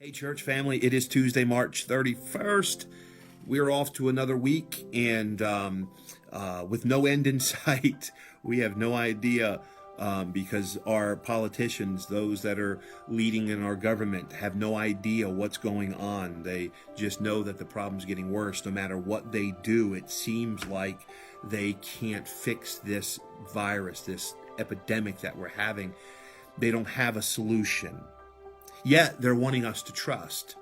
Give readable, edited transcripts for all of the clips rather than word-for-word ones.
Hey, church family, it is Tuesday, March 31st. We're off to another week, and with no end in sight. We have no idea because our politicians, those that are leading in our government, have no idea what's going on. They just know that the problem's getting worse. No matter what they do, it seems like they can't fix this virus, this epidemic that we're having. They don't have a solution. Yet they're wanting us to trust.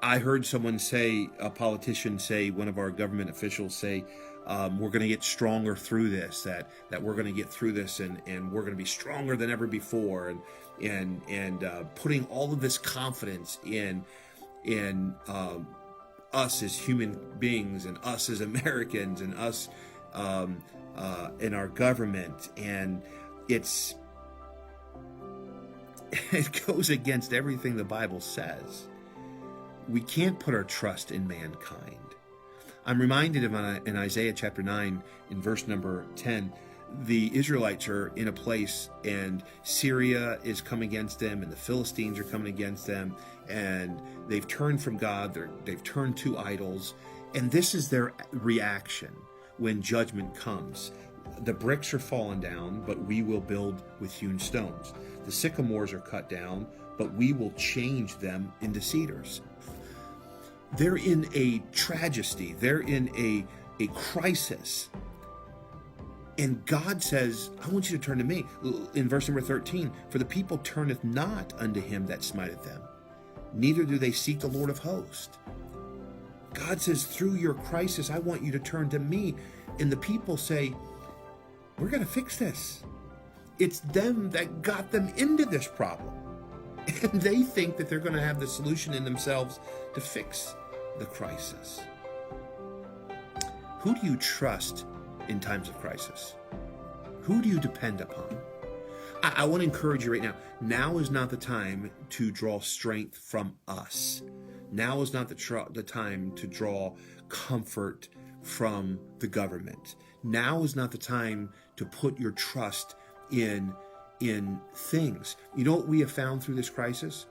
I heard someone say, a politician say, one of our government officials say, we're going to get stronger through this, that we're going to get through this and we're going to be stronger than ever before. And putting all of this confidence in us as human beings and us as Americans and us in our government. And it goes against everything the Bible says. We can't put our trust in mankind. I'm reminded of in Isaiah chapter 9, in verse number 10, the Israelites are in a place and Syria is coming against them and the Philistines are coming against them, and they've turned from God, they've turned to idols, and this is their reaction when judgment comes. The bricks are falling down, but we will build with hewn stones. The sycamores are cut down, but we will change them into cedars. They're in a tragedy. They're in a crisis. And God says, I want you to turn to me. In verse number 13, for the people turneth not unto him that smiteth them, neither do they seek the Lord of hosts. God says, through your crisis, I want you to turn to me. And the people say, we're going to fix this. It's them that got them into this problem. And they think that they're going to have the solution in themselves to fix the crisis. Who do you trust in times of crisis? Who do you depend upon? I want to encourage you right now. Now is not the time to draw strength from us. Now is not the time to draw comfort from the government. Now is not the time to put your trust in things. You know what we have found through this crisis?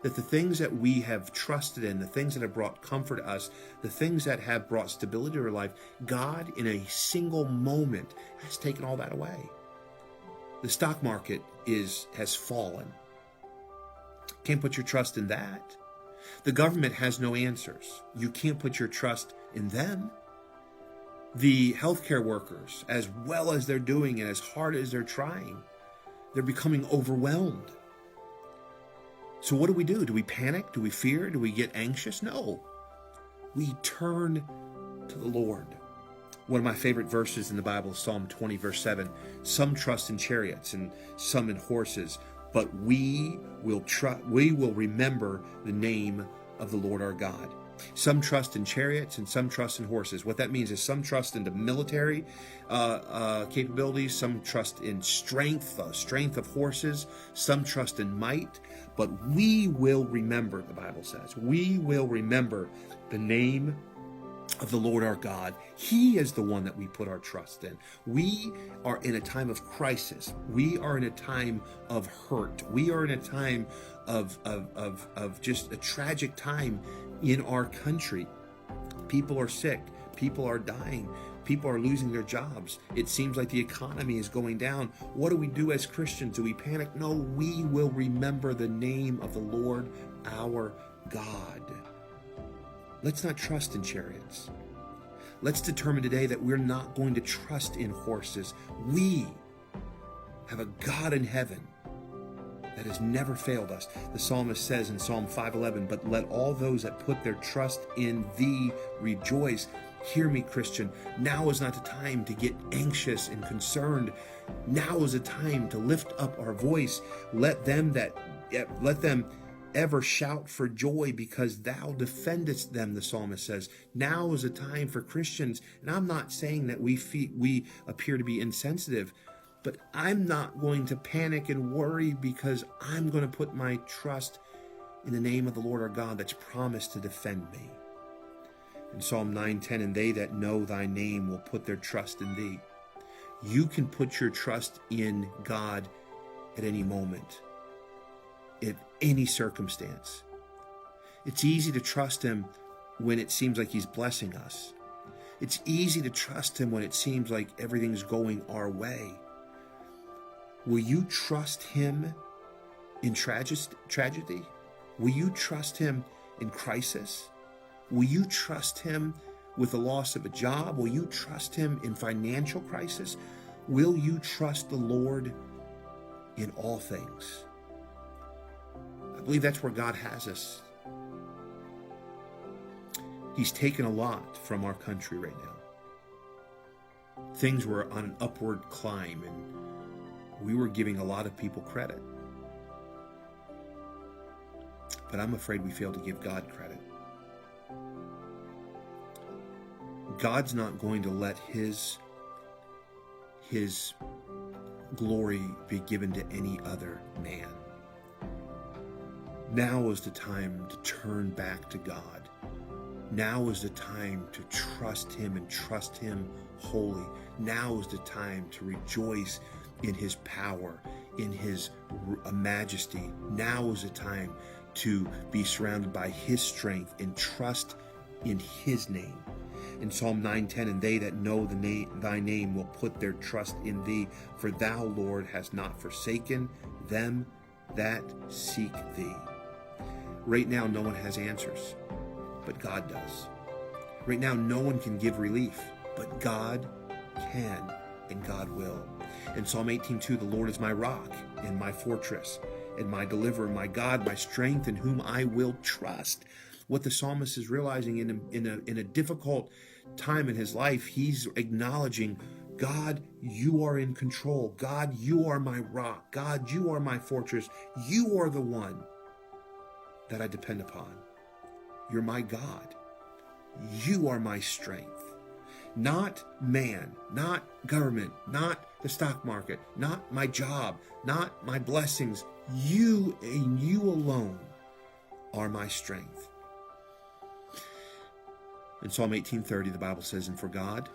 That the things that we have trusted in, the things that have brought comfort to us, the things that have brought stability to our life, God in a single moment has taken all that away. The stock market has fallen. Can't put your trust in that. The government has no answers. You can't put your trust in them. The healthcare workers, as well as they're doing and as hard as they're trying, they're becoming overwhelmed. So what do? Do we panic? Do we fear? Do we get anxious? No. We turn to the Lord. One of my favorite verses in the Bible is Psalm 20, verse 7. Some trust in chariots and some in horses, but we will remember the name of the Lord our God. Some trust in chariots and some trust in horses. What that means is some trust in the military capabilities, some trust in strength of horses, some trust in might. But we will remember, the Bible says, we will remember the name of the Lord our God. He is the one that we put our trust in. We are in a time of crisis. We are in a time of hurt. We are in a time of just a tragic time in our country. People are sick. People are dying. People are losing their jobs. It seems like the economy is going down. What do we do as Christians? Do we panic? No, we will remember the name of the Lord our God. Let's not trust in chariots. Let's determine today that we're not going to trust in horses. We have a God in heaven that has never failed us. The psalmist says in Psalm 5:11, but let all those that put their trust in thee rejoice. Hear me, Christian. Now is not the time to get anxious and concerned. Now is the time to lift up our voice. Let them ever shout for joy because thou defendest them, the psalmist says. Now is a time for Christians, and I'm not saying that we appear to be insensitive, but I'm not going to panic and worry because I'm going to put my trust in the name of the Lord our God that's promised to defend me. In Psalm 9:10, and they that know thy name will put their trust in thee. You can put your trust in God at any moment. any circumstance. It's easy to trust him when it seems like he's blessing us. It's easy to trust him when it seems like everything's going our way. Will you trust him in tragedy? Will you trust him in crisis? Will you trust him with the loss of a job? Will you trust him in financial crisis? Will you trust the Lord in all things? I believe that's where God has us. He's taken a lot from our country right now. Things were on an upward climb, and we were giving a lot of people credit. But I'm afraid we fail to give God credit. God's not going to let his glory be given to any other man. Now is the time to turn back to God. Now is the time to trust him and trust him wholly. Now is the time to rejoice in his power, in his majesty. Now is the time to be surrounded by his strength and trust in his name. In Psalm 9:10, and they that know thy name will put their trust in thee, for thou, Lord, hast not forsaken them that seek thee. Right now, no one has answers, but God does. Right now, no one can give relief, but God can and God will. In Psalm 18:2, the Lord is my rock and my fortress and my deliverer, my God, my strength, in whom I will trust. What the psalmist is realizing in a difficult time in his life, he's acknowledging, God, you are in control. God, you are my rock. God, you are my fortress. You are the one that I depend upon. You're my God. You are my strength. Not man, not government, not the stock market, not my job, not my blessings. You and you alone are my strength. In Psalm 18:30, the Bible says, and for God,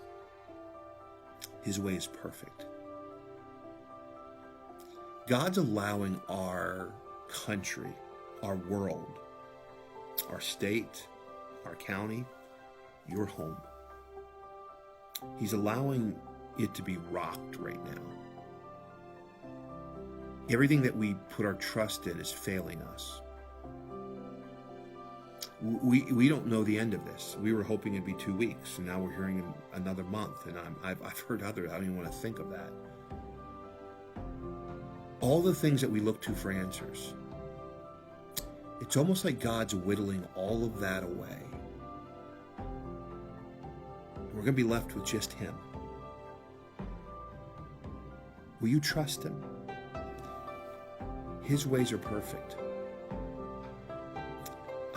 his way is perfect. God's allowing our country, our world, our state, our county, your home. He's allowing it to be rocked right now. Everything that we put our trust in is failing us. We don't know the end of this. We were hoping it'd be 2 weeks, and now we're hearing another month, and I've heard others. I don't even want to think of that. All the things that we look to for answers, it's almost like God's whittling all of that away. We're going to be left with just him. Will you trust him? His ways are perfect.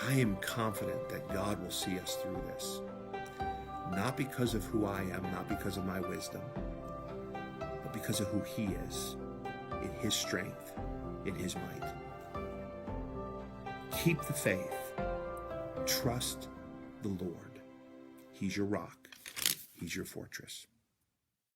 I am confident that God will see us through this. Not because of who I am, not because of my wisdom, but because of who he is, in his strength, in his might. Keep the faith. Trust the Lord. He's your rock. He's your fortress.